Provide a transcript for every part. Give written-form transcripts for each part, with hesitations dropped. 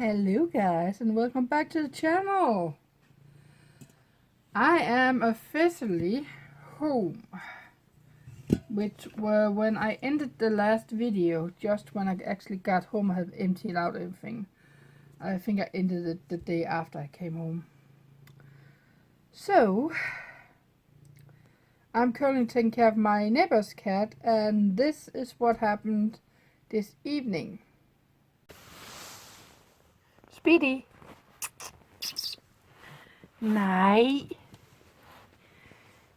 Hello guys and welcome back to the channel. I am officially home, which were when I ended the last video. Just when I actually got home, I have emptied out everything. I think I ended it the day after I came home. So I'm currently taking care of my neighbor's cat, and this is what happened this evening. Speedy. Nej.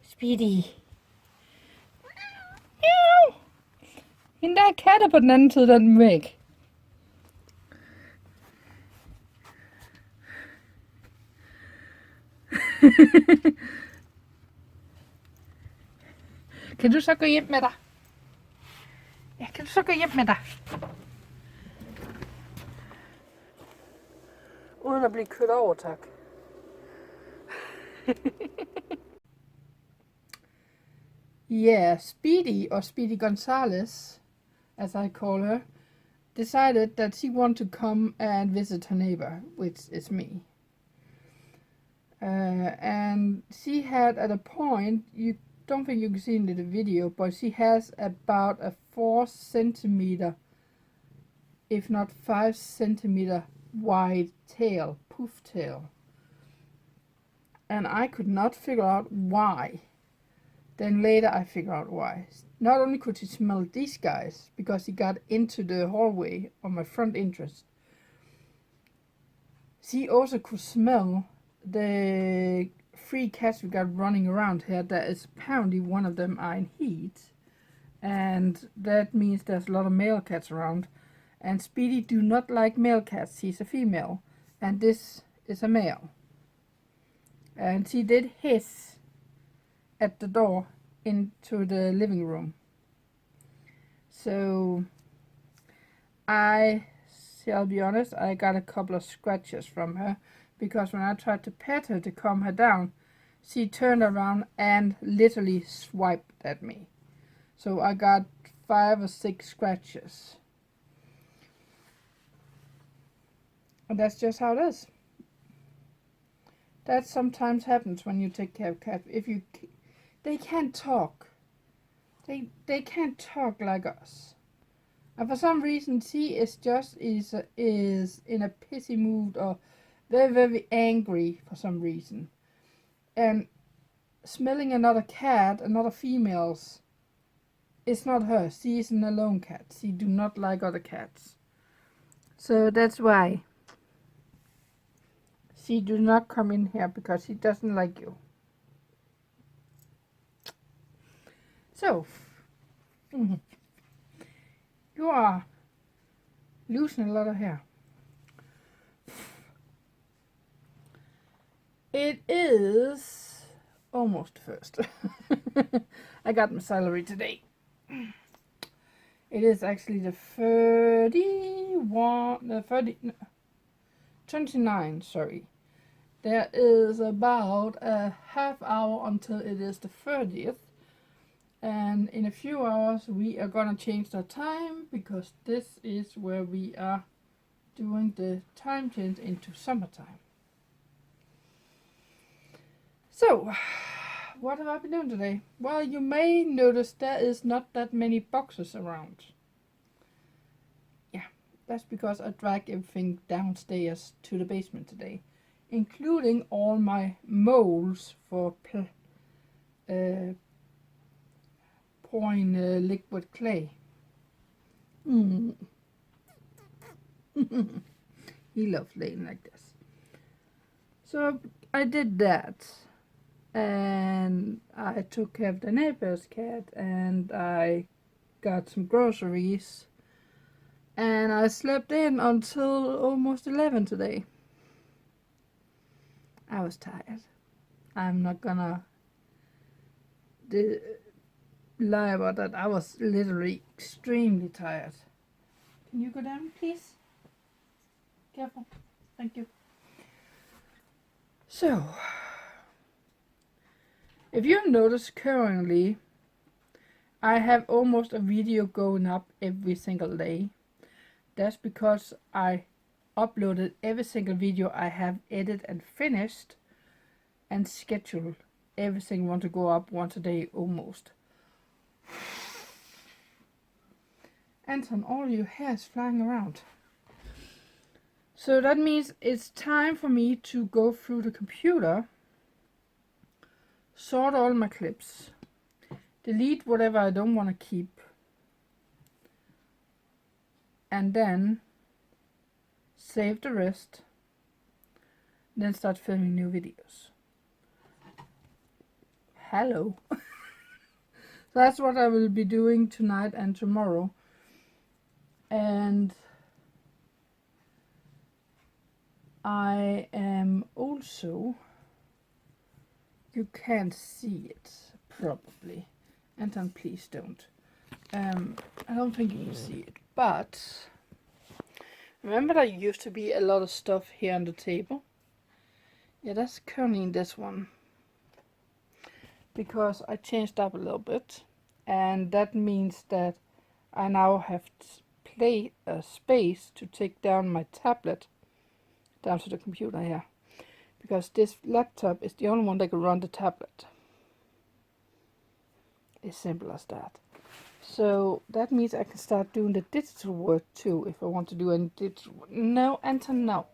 Speedy. Miau. Hende der er katte på den anden side af den væg. Kan du så gå hjem med dig? Ja, kan du så gå hjem med dig? Uden at blive kørt over, tak. Yeah, Speedy, or Speedy Gonzalez, as I call her, decided that she wanted to come and visit her neighbor, which is me. And she had, at a point, you don't think you can see in the video, but she has about a 4 centimeter, if not 5 centimeter wide tail, poof tail. And I could not figure out why. Then later I figured out why. Not only could she smell these guys, because he got into the hallway on my front entrance, she also could smell the 3 cats we got running around here. That is apparently one of them are in heat, and that means there's a lot of male cats around. And Speedy do not like male cats. She's a female, and this is a male. And she did hiss at the door into the living room. So I shall be honest, I got a couple of scratches from her, because when I tried to pet her to calm her down, she turned around and literally swiped at me. So I got 5 or 6 scratches. And that's just how it is. That sometimes happens when you take care of cats. They can't talk. They can't talk like us. And for some reason, she is in a pissy mood, or very, very angry for some reason. And smelling another cat, another female's, it's not her. She is an alone cat. She do not like other cats. So that's why. She do not come in here, because she doesn't like you. So, you are losing a lot of hair. It is almost first. I got my salary today. It is actually the 29, sorry. There is about a half hour until it is the 30th. And in a few hours we are gonna change the time, because this is where we are doing the time change into summertime. So, what have I been doing today? Well, you may notice there is not that many boxes around. Yeah, that's because I dragged everything downstairs to the basement today, including all my molds for pouring liquid clay. He loves laying like this. So I did that, and I took care of the neighbor's cat, and I got some groceries, and I slept in until almost 11 today. I was tired. I'm not gonna lie about that. I was literally extremely tired. Can you go down, please? Careful. Thank you. So, if you've noticed, currently I have almost a video going up every single day. That's because I uploaded every single video I have edited and finished, and scheduled everything want to go up once a day almost. Anton, all your hair is flying around. So that means it's time for me to go through the computer, sort all my clips, delete whatever I don't want to keep, and then save the rest, then start filming new videos. Hello. So that's what I will be doing tonight and tomorrow. And I am also, you can't see it probably, Anton, please don't. I don't think you can see it, but remember there used to be a lot of stuff here on the table? Yeah, that's currently in this one, because I changed up a little bit, and that means that I now have space to take down my tablet down to the computer here, because this laptop is the only one that can run the tablet. It's simple as that. So that means I can start doing the digital work too, if I want to do any digital work. No, Anton, no.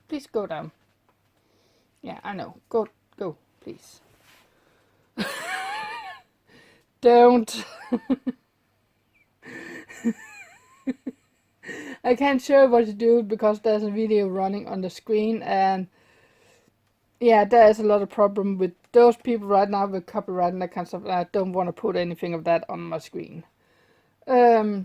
Please go down. Yeah, I know. Go, please. Don't. I can't show what to do because there's a video running on the screen, and yeah, there is a lot of problem with those people right now with copyright and that kind of stuff. I don't want to put anything of that on my screen. I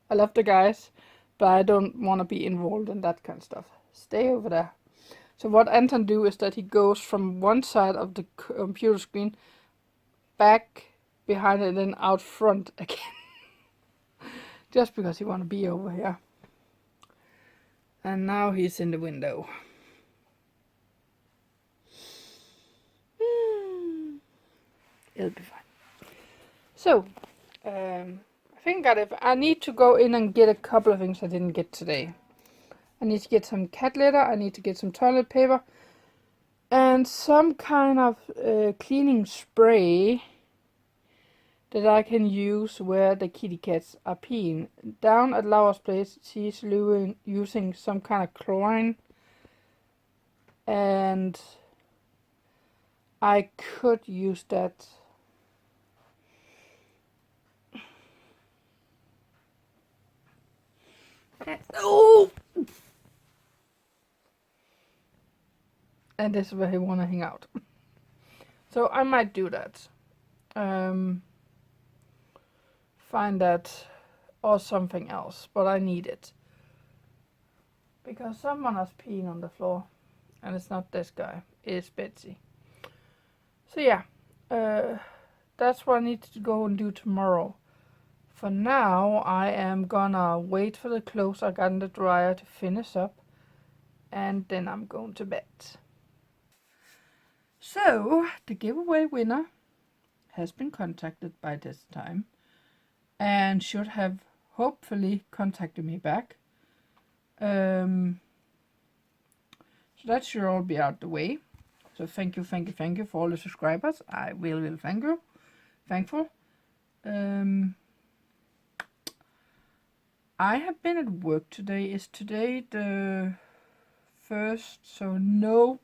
love the guys, but I don't want to be involved in that kind of stuff. Stay over there. So what Anton do is that he goes from one side of the computer screen back behind it and then out front again. Just because he want to be over here. And now he's in the window. It'll be fine. So, I think that if I need to go in and get a couple of things I didn't get today. I need to get some cat litter, I need to get some toilet paper, and some kind of cleaning spray that I can use where the kitty cats are peeing. Down at Laura's place, she's using some kind of chlorine, and I could use that. Oh! And this is where he wanna hang out. So I might do that. Find that or something else, but I need it. Because someone is peeing on the floor, and it's not this guy, it's Betsy. So yeah, that's what I need to go and do tomorrow. For now, I am gonna wait for the clothes I got in the dryer to finish up, and then I'm going to bed. So, the giveaway winner has been contacted by this time, and should have hopefully contacted me back. So that should all be out the way. So thank you for all the subscribers. I really thankful. I have been at work today. Is today the 1st? So no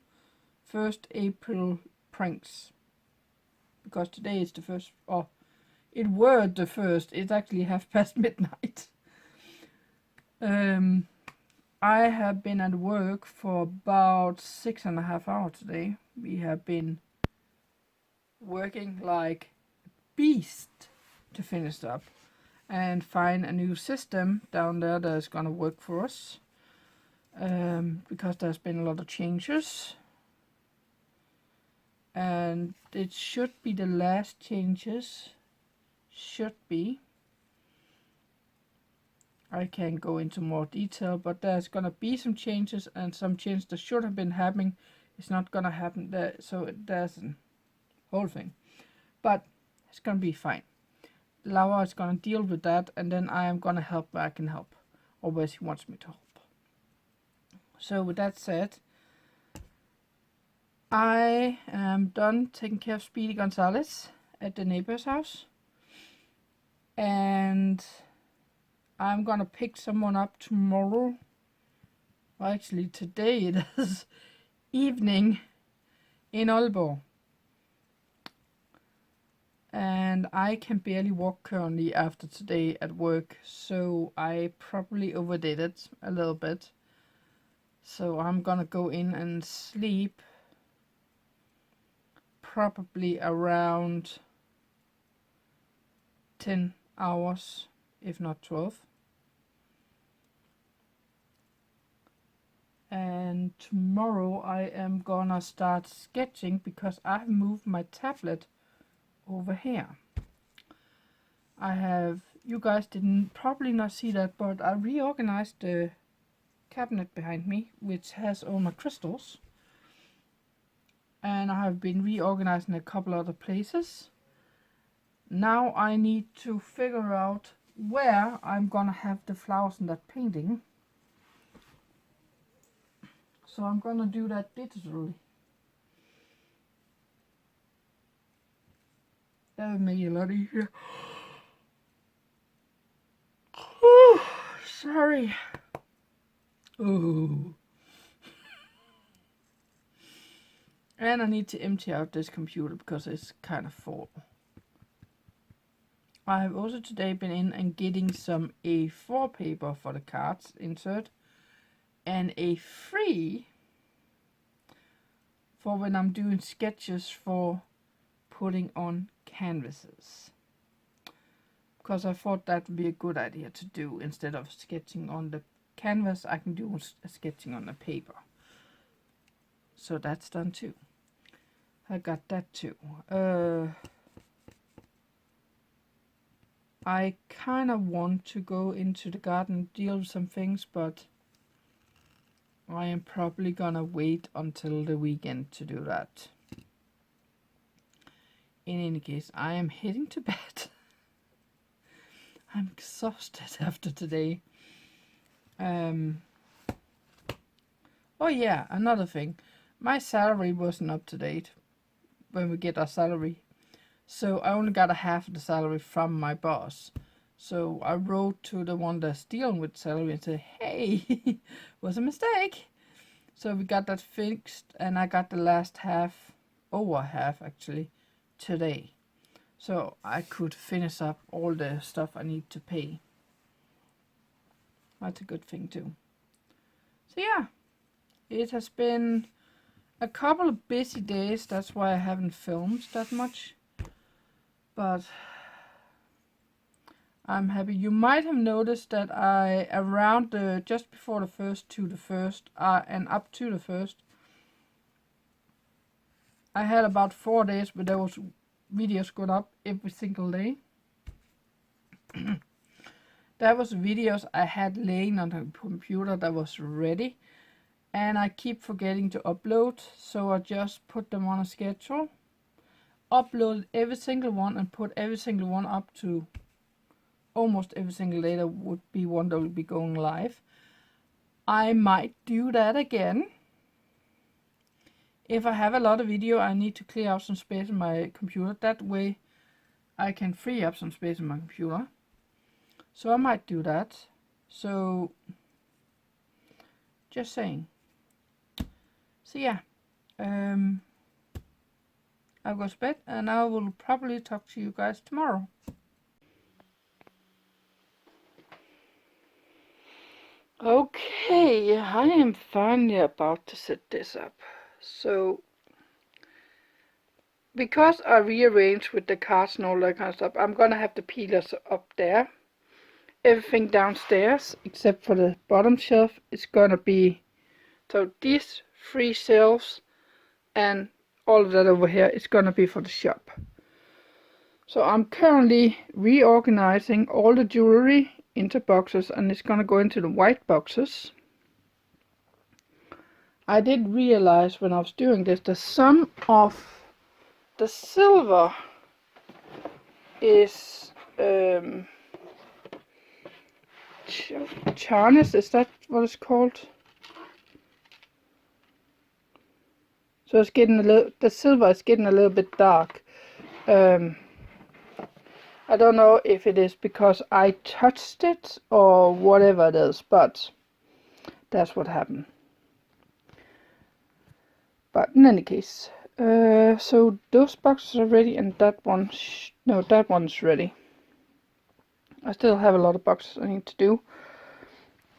1st April pranks. Because today is the 1st. Oh, it were the 1st. It's actually midnight. I have been at work for about 6.5 hours today. We have been working like beast to finish up and find a new system down there that is gonna work for us, because there's been a lot of changes, and it should be the last changes. Should be. I can't go into more detail, but there's gonna be some changes, and some changes that should have been happening is not gonna happen there. So there's a whole thing, but it's gonna be fine. Laura is gonna deal with that, and then I am gonna help where I can help, or where she wants me to help. So with that said, I am done taking care of Speedy Gonzalez at the neighbor's house, and I'm gonna pick someone up tomorrow. Well, actually today it is evening in Aalborg, and I can barely walk currently after today at work, so I probably overdid it a little bit. So I'm gonna go in and sleep probably around 10 hours, if not 12. And tomorrow I am gonna start sketching because I've moved my tablet over here. You guys didn't probably not see that, but I reorganized the cabinet behind me, which has all my crystals. And I have been reorganizing a couple other places. Now I need to figure out where I'm gonna have the flowers in that painting. So I'm gonna do that digitally. That would make it a lot easier. Sorry. Oh. And I need to empty out this computer because it's kind of full. I have also today been in and getting some A4 paper for the cards insert, and a free for when I'm doing sketches for putting on canvases. Because I thought that would be a good idea to do. Instead of sketching on the canvas, I can do sketching on the paper. So that's done too. I got that too. I kind of want to go into the garden and deal with some things, but I am probably gonna wait until the weekend to do that. In any case, I am heading to bed. I'm exhausted after today. Oh yeah, another thing. My salary wasn't up to date when we get our salary. So I only got a half of the salary from my boss. So I wrote to the one that's dealing with salary and said, hey, was a mistake. So we got that fixed, and I got the last half, over half actually, today. So I could finish up all the stuff I need to pay. That's a good thing too. So yeah, it has been a couple of busy days. That's why I haven't filmed that much. But I'm happy. You might have noticed that I, around just before the 1st to the 1st, and up to the 1st, I had about 4 days where there was videos going up every single day. That was videos I had laying on the computer that was ready, and I keep forgetting to upload, so I just put them on a schedule, upload every single one, and put every single one up to almost every single day. There would be one that would be going live. I might do that again. If I have a lot of video, I need to clear out some space in my computer. That way I can free up some space in my computer. So I might do that. So just saying. So yeah, I'll go to bed, and I will probably talk to you guys tomorrow. Okay, I am finally about to set this up. So, because I rearranged with the cards and all that kind of stuff, I'm gonna have the pillars up there. Everything downstairs, except for the bottom shelf, is gonna be, so these 3 shelves and all of that over here is gonna be for the shop. So I'm currently reorganizing all the jewelry into boxes, and it's gonna go into the white boxes. I did realize when I was doing this, the some of the silver is Charnes, is that what it's called? So it's getting a little, the silver is getting a little bit dark. I don't know if it is because I touched it or whatever it is, but that's what happened. But in any case, so those boxes are ready, and that one, no, that one's ready. I still have a lot of boxes I need to do.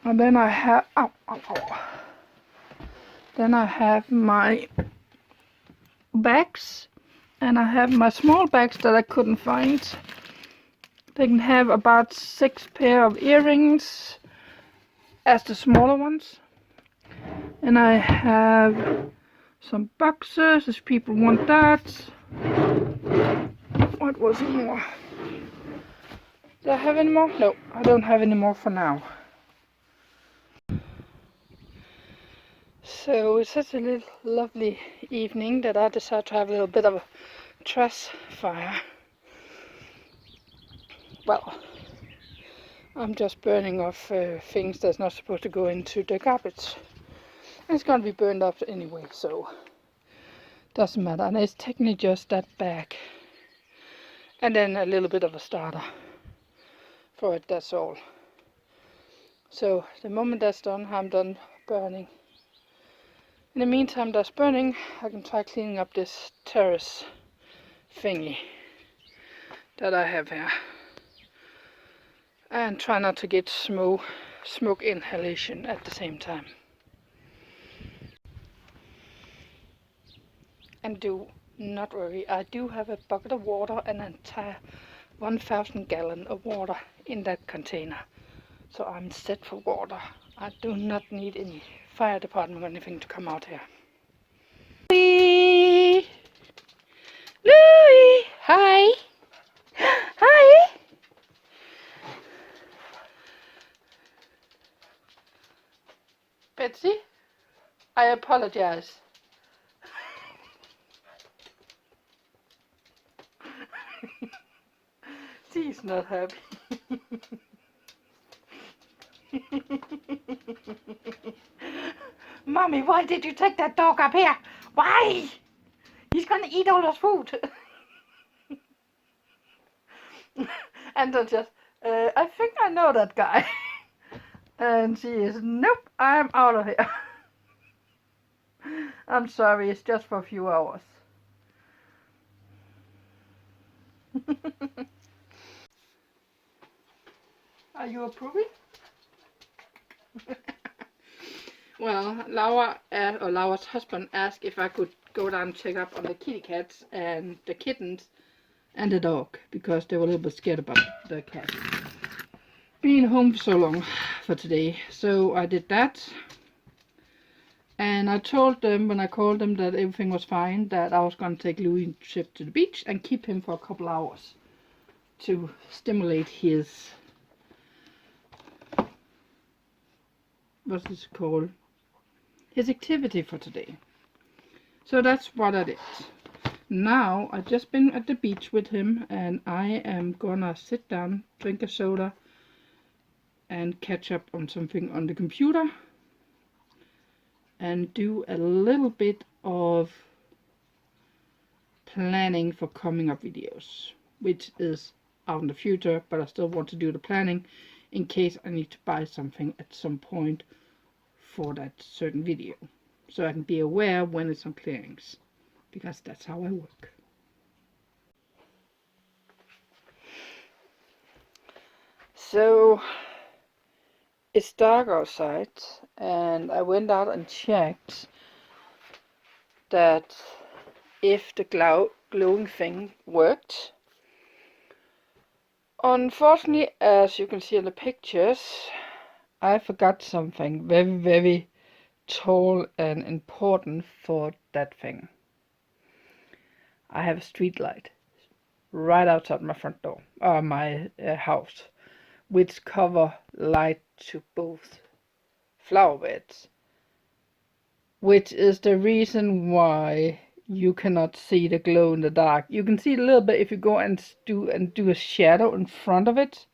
And then I have, Then I have my bags, and I have my small bags that I couldn't find. They can have about 6 pair of earrings as the smaller ones. And I have some boxes if people want that. What was more? Do I have any more? No, I don't have any more for now. So it's such a little lovely evening that I decided to have a little bit of a trash fire. Well, I'm just burning off things that's not supposed to go into the garbage. And it's gonna be burned up anyway, so doesn't matter. And it's technically just that bag. And then a little bit of a starter for it, that's all. So the moment that's done, I'm done burning. In the meantime that's burning, I can try cleaning up this terrace thingy that I have here. And try not to get smoke inhalation at the same time. And do not worry, I do have a bucket of water, an entire 1,000 gallon of water in that container. So I'm set for water. I do not need any fire department or anything to come out here. Louie! Louie! Hi! Hi! Betsy, I apologize. She's not happy. Mommy, why did you take that dog up here? Why? He's gonna eat all our food. And then just, I think I know that guy. And she is, nope, I'm out of here. I'm sorry, it's just for a few hours. Are you approving? Well, Laura's husband asked if I could go down and check up on the kitty cats and the kittens and the dog, because they were a little bit scared about the cat being home for so long for today. So I did that, and I told them when I called them that everything was fine, that I was going to take Louis on a trip to the beach and keep him for a couple hours to stimulate his, what's this called, his activity for today. So that's what I did. Now I've just been at the beach with him, and I am gonna sit down, drink a soda, and catch up on something on the computer, and do a little bit of planning for coming up videos, which is out in the future, but I still want to do the planning in case I need to buy something at some point for that certain video, so I can be aware when it's on clearance, because that's how I work. So it's dark outside, and I went out and checked that if the glowing thing worked. Unfortunately, as you can see in the pictures, I forgot something very, very tall and important for that thing. I have a street light right outside my front door, my house, which cover light to both flower beds, which is the reason why you cannot see the glow in the dark. You can see a little bit if you go and do a shadow in front of it.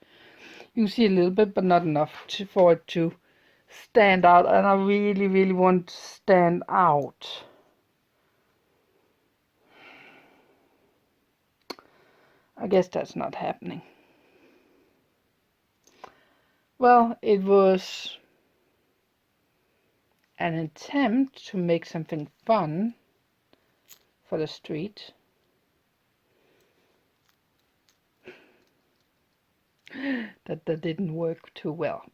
You see a little bit, but not enough for it to stand out. And I really, really want to stand out. I guess that's not happening. Well, it was an attempt to make something fun for the street. That didn't work too well.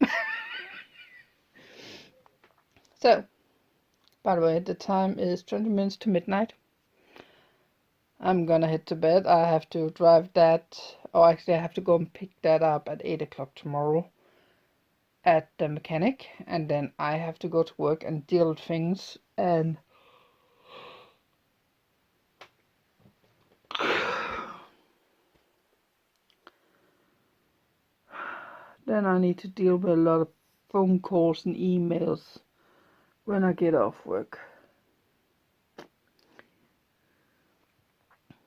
So, by the way, the time is 20 minutes to midnight. I'm gonna head to bed. I have to drive that, or actually I have to go and pick that up at 8 o'clock tomorrow at the mechanic, and then I have to go to work and deal with things, and then I need to deal with a lot of phone calls and emails when I get off work,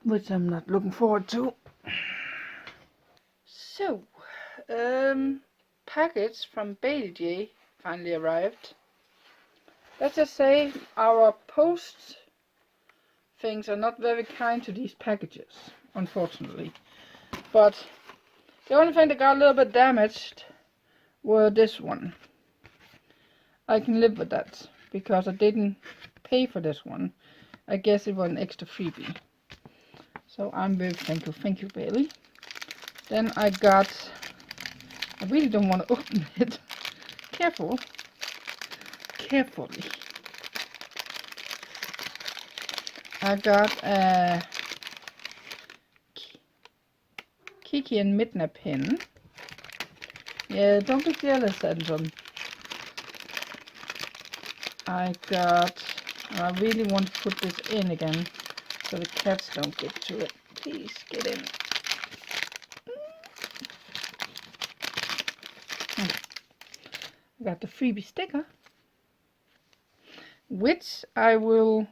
which I'm not looking forward to. So, package from Baylee finally arrived. Let's just say our post things are not very kind to these packages, unfortunately. But the only thing that got a little bit damaged were this one. I can live with that because I didn't pay for this one. I guess it was an extra freebie. So I'm very thankful. Thank you, Baylee. Then I really don't want to open it. Careful. Carefully. I got a Kiki and Midna pin. Yeah, don't be jealous, Anton. I really want to put this in again so the cats don't get to it. Please get in. I got the freebie sticker, which I will.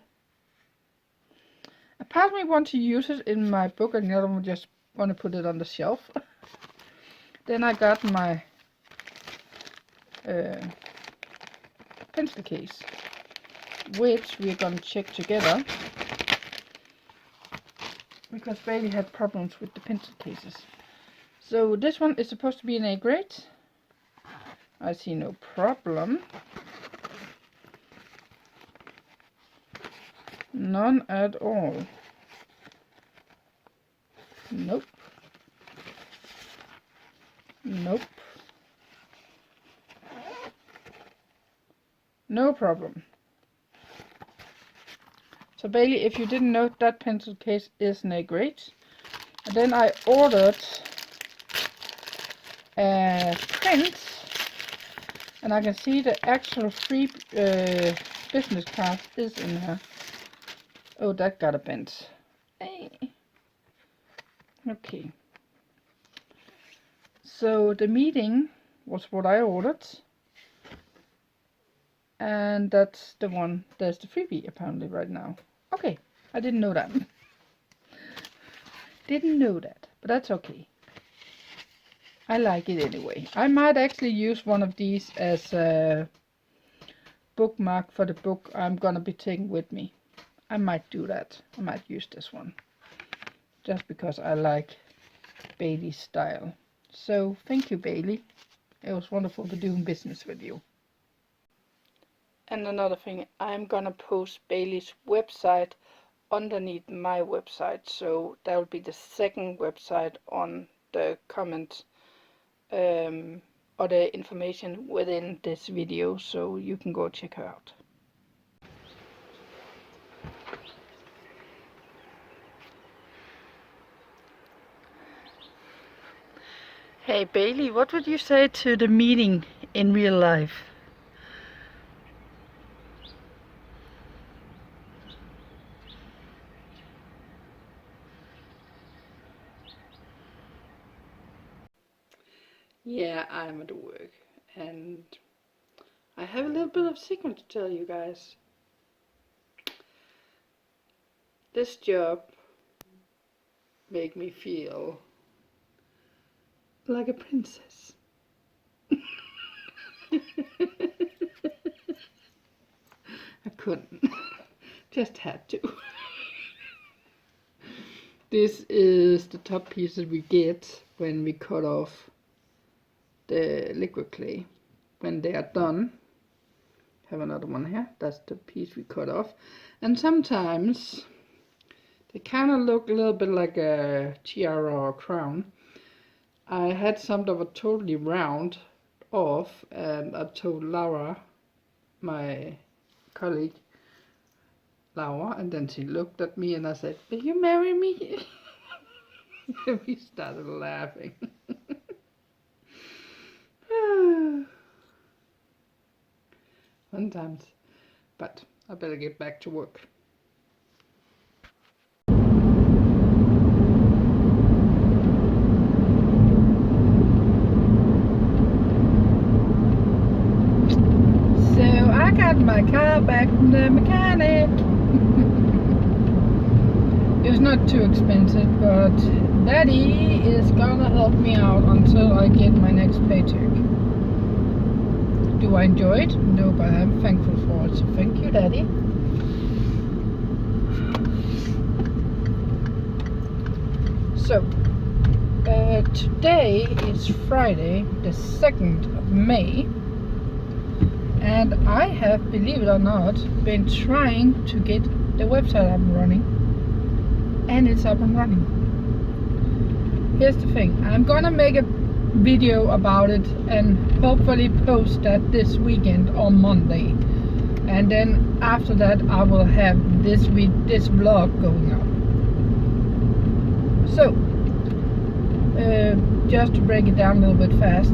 A part of me want to use it in my book, and the other one just want to put it on the shelf. Then I got my pencil case, which we're gonna check together because Baylee had problems with the pencil cases. So this one is supposed to be an A grade. I see no problem. None at all. Nope. Nope. No problem. So Baylee, if you didn't know, that pencil case is an A grade. And then I ordered a print, and I can see the actual free business card is in here. Oh, that got a bend. Hey. Okay. So the meeting was what I ordered. And that's the one, there's the freebie apparently right now. Okay, I didn't know that. Didn't know that, but that's okay. I like it anyway. I might actually use one of these as a bookmark for the book I'm gonna be taking with me. I might do that. I might use this one. Just because I like Baylee's style. So, thank you, Baylee. It was wonderful to do business with you. And another thing, I'm gonna post Baylee's website underneath my website, so that will be the second website on the comment or the information within this video, so you can go check her out. Hey Baylee, what would you say to the meeting in real life? Yeah, I'm at work, and I have a little bit of secret to tell you guys. This job make me feel like a princess. I couldn't. Just had to. This is the top piece that we get when we cut off the liquid clay. When they are done, have another one here. That's the piece we cut off. And sometimes they kind of look a little bit like a tiara or a crown. I had some that were totally round off, and I told Laura, my colleague, Laura, and then she looked at me and I said, "Will you marry me?" And we started laughing. Fun times. But I better get back to work. So I got my car back from the mechanic. It was not too expensive, but Daddy is gonna help me out until I get my next paycheck. Do I enjoy it? No, but I'm thankful for it, so thank you, Daddy. So, today is Friday, the 2nd of May, and I have, believe it or not, been trying to get the website up and running, and it's up and running. Here's the thing, I'm gonna make a video about it and hopefully post that this weekend on Monday, and then after that I will have this vlog going up. So just to break it down a little bit fast,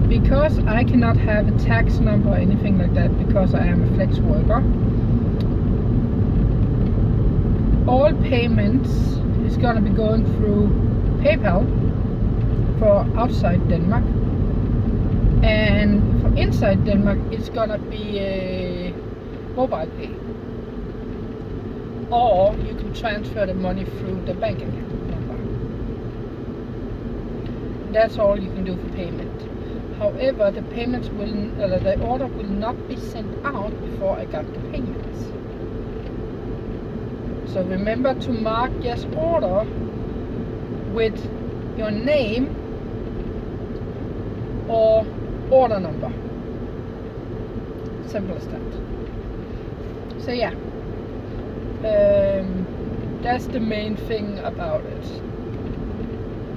because I cannot have a tax number or anything like that because I am a flex worker, all payments is gonna be going through PayPal for outside Denmark, and for inside Denmark it's gonna be a mobile pay, or you can transfer the money through the bank account number. That's all you can do for payment. However, the payments the order will not be sent out before I got the payments. So remember to mark yes order with your name or order number. Simple as that. So yeah, that's the main thing about it.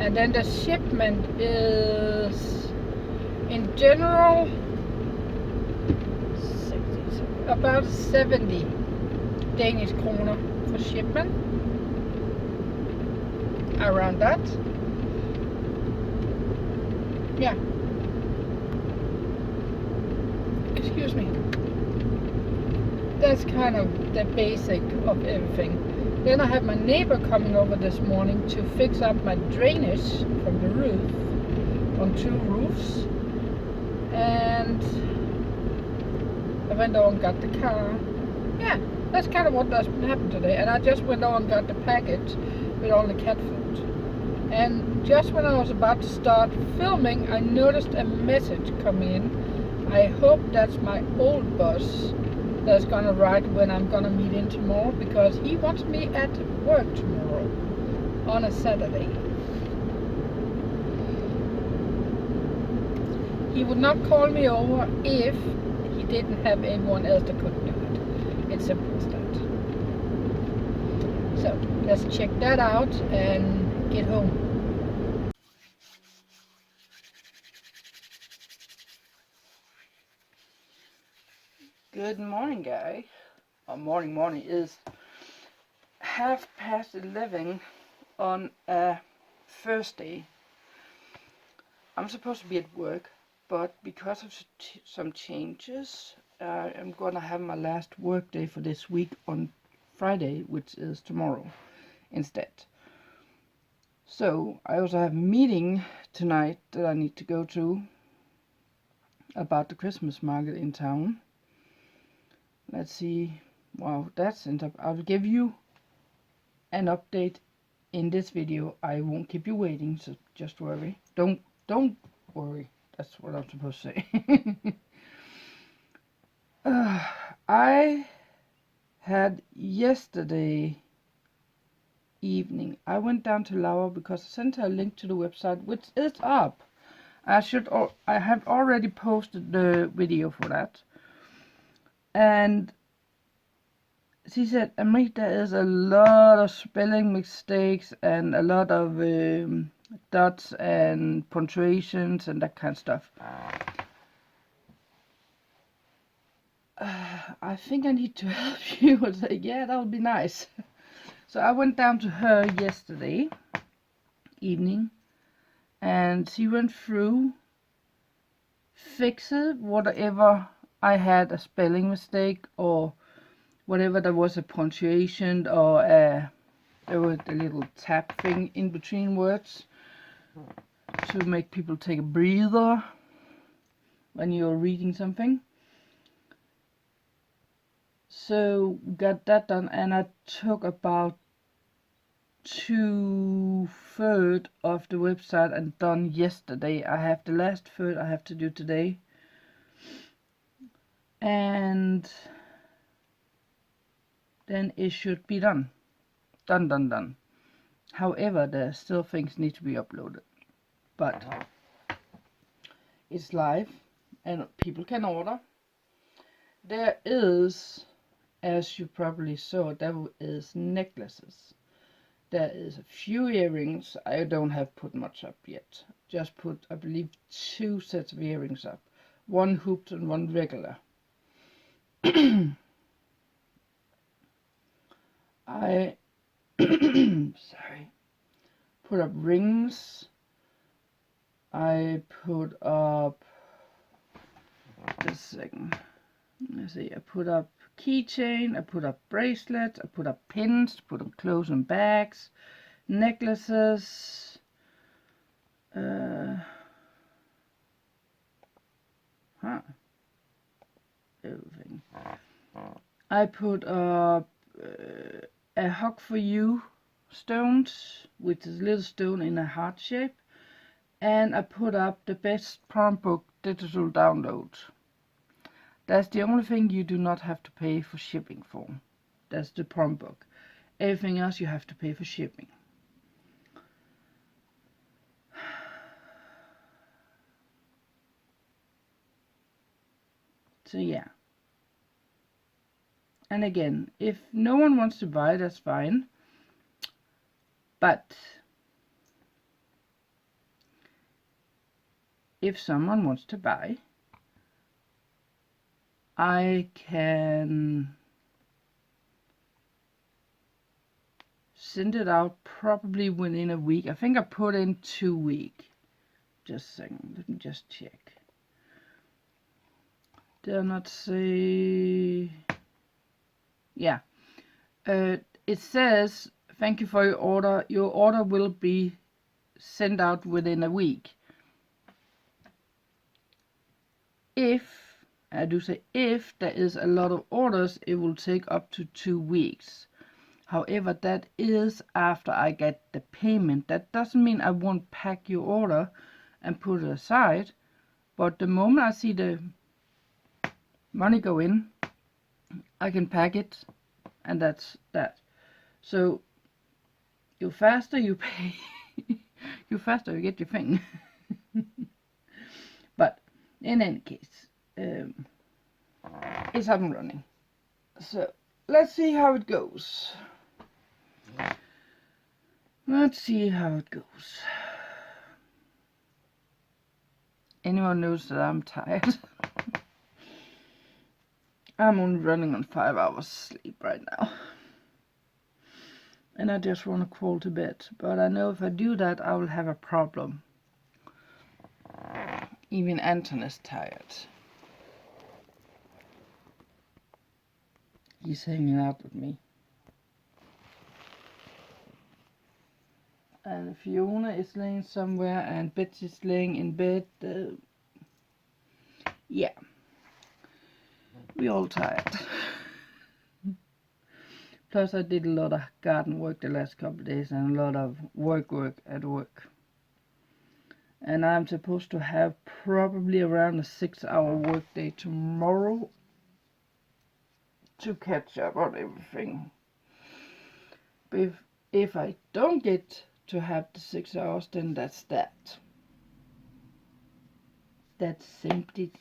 And then the shipment is in general about 70 Danish kroner for shipment, around that. Yeah. Excuse me. That's kind of the basic of everything. Then I have my neighbor coming over this morning to fix up my drainage from the roof, on 2 roofs. And I went over and got the car. Yeah, that's kind of what happened today. And I just went over and got the package with all the cat food. And just when I was about to start filming, I noticed a message come in. I hope that's my old boss that's gonna write when I'm gonna meet in tomorrow, because he wants me at work tomorrow on a Saturday. He would not call me over if he didn't have anyone else that could do it. It's simple as that. So let's check that out and get home. Good morning, guys. Morning is 11:30 on a Thursday. I'm supposed to be at work, but because of some changes, I'm gonna have my last work day for this week on Friday, which is tomorrow instead. So I also have a meeting tonight that I need to go to about the Christmas market in town. Let's see Wow, that's I will give you an update in this video. I won't keep you waiting, so just worry. Don't worry. That's what I'm supposed to say. I had yesterday evening. I went down to Laura because I sent her a link to the website, which is up. I have already posted the video for that. And she said, Amrit, there is a lot of spelling mistakes and a lot of dots and punctuations and that kind of stuff. I think I need to help you. I said, yeah, that would be nice. So I went down to her yesterday evening and she went through, fixed whatever I had a spelling mistake or whatever there was a punctuation or there was a little tap thing in between words to make people take a breather when you're reading something. So got that done, and I took about 2/3 of the website and done yesterday. I have the last third I have to do today, and then it should be done. Done. However, there still things need to be uploaded, but it's live and people can order. There is, as you probably saw, there is necklaces. There is a few earrings. I don't have put much up yet. Just put, I believe, 2 sets of earrings up. One hooped and one regular. I sorry. Put up rings. I put up, just a second. Let's see. I put up keychain. I put up bracelets. I put up pins. Put on clothes and bags, necklaces. Everything. I put up a hug for you stones, which is a little stone in a heart shape, and I put up the best prom book digital download. That's the only thing you do not have to pay for shipping for. That's the prom book. Everything else you have to pay for shipping. So yeah. And again, if no one wants to buy, that's fine. But if someone wants to buy, I can send it out probably within a week. I think I put in 2 weeks. Just a second, let me just check. Did I not say? Yeah. It says, thank you for your order. Your order will be sent out within a week. If, I do say if, there is a lot of orders, it will take up to 2 weeks. However, that is after I get the payment. That doesn't mean I won't pack your order and put it aside. But the moment I see the money go in, I can pack it, and that's that. So, the faster you pay, the faster you get your thing. But in any case, it's up and running. So let's see how it goes. Let's see how it goes. Anyone knows that I'm tired? I'm only running on 5 hours sleep right now. And I just want to crawl to bed. But I know if I do that, I will have a problem. Even Anton is tired. He's hanging out with me. And Fiona is laying somewhere and Betsy's laying in bed. Yeah. We're all tired. Plus I did a lot of garden work the last couple of days and a lot of work at work. And I'm supposed to have probably around a 6-hour workday tomorrow to catch up on everything. But if I don't get to have the 6 hours, then that's that. That's simply it.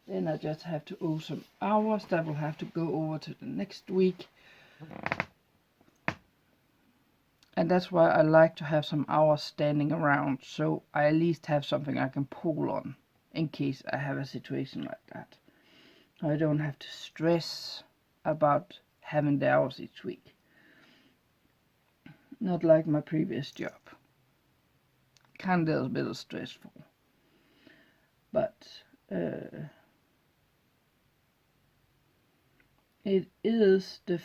Then I just have to owe some hours that will have to go over to the next week. And that's why I like to have some hours standing around, so I at least have something I can pull on in case I have a situation like that. I don't have to stress about having the hours each week. Not like my previous job. Kind of a bit stressful. But it is the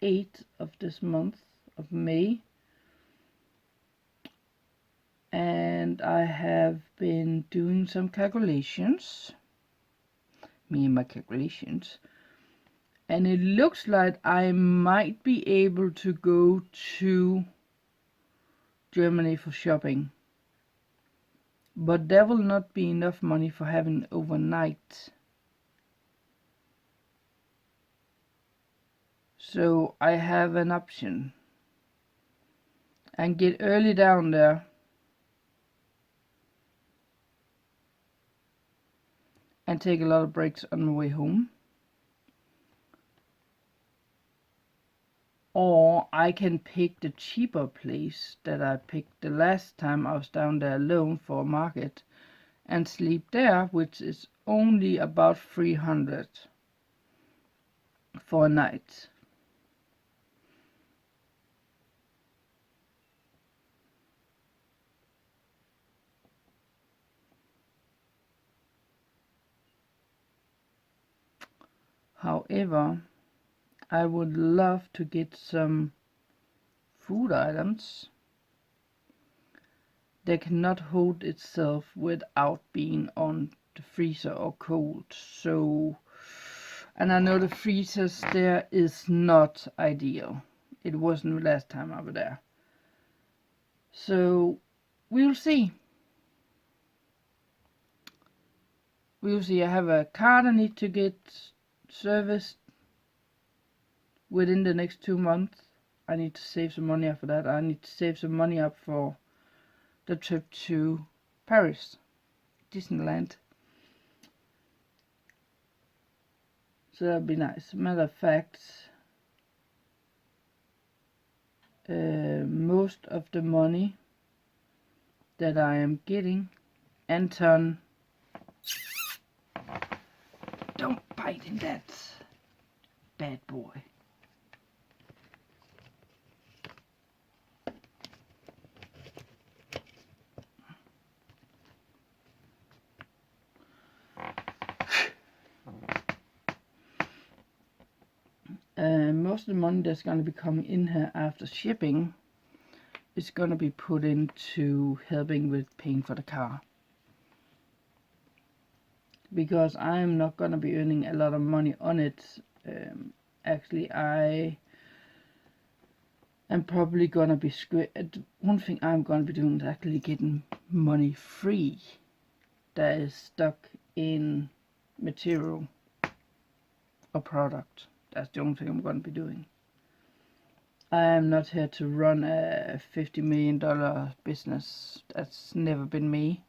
8th of this month of May, and I have been doing some calculations, me and my calculations, and it looks like I might be able to go to Germany for shopping, but there will not be enough money for having overnight. So I have an option and get early down there and take a lot of breaks on my way home. Or I can pick the cheaper place that I picked the last time I was down there alone for a market and sleep there, which is only about 300 for a night. However, I would love to get some food items that cannot hold itself without being on the freezer or cold. So, and I know the freezers there is not ideal. It wasn't the last time I was there. So, we'll see. We'll see. I have a car I need to get serviced within the next 2 months. I need to save some money up for that. I need to save some money up for the trip to Paris, Disneyland. So that'd be nice. Matter of fact, most of the money that I am getting, Anton, don't bite in that, bad boy. Most of the money that's going to be coming in here after shipping is going to be put into helping with paying for the car. Because I'm not going to be earning a lot of money on it. Actually, I am probably going to be one thing I'm going to be doing is actually getting money free that is stuck in material or product. That's the only thing I'm going to be doing. I am not here to run a $50 million business. That's never been me.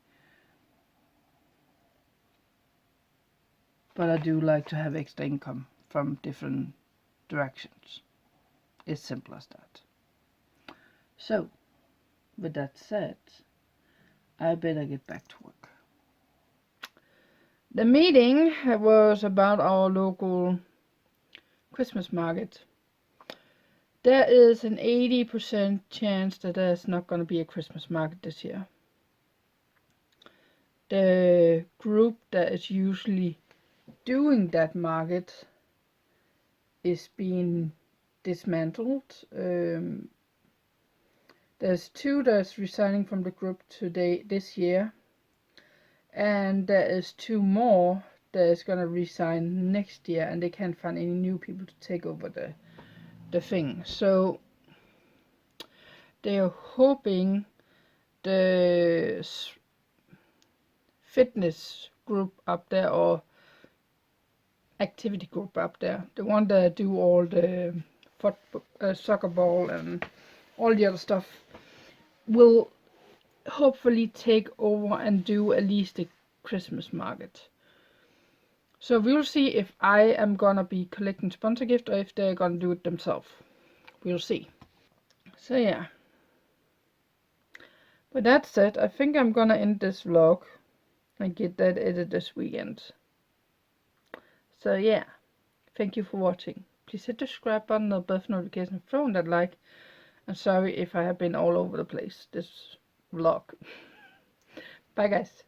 But I do like to have extra income from different directions. It's simple as that. So, with that said, I better get back to work. The meeting was about our local Christmas market. There is an 80% chance that there's not going to be a Christmas market this year. The group that is usually doing that market is being dismantled. There's 2 that's resigning from the group this year, and there is 2 more is gonna resign next year, and they can't find any new people to take over the thing. So they are hoping the fitness group up there, or activity group up there, the one that do all the soccer ball and all the other stuff, will hopefully take over and do at least a Christmas market. So we'll see if I am gonna be collecting sponsor gift or if they're gonna do it themselves. We'll see. So yeah. With that said, I think I'm gonna end this vlog and get that edited this weekend. So yeah, thank you for watching. Please hit the subscribe button or bell notification, throw on that like. I'm sorry if I have been all over the place this vlog. Bye guys.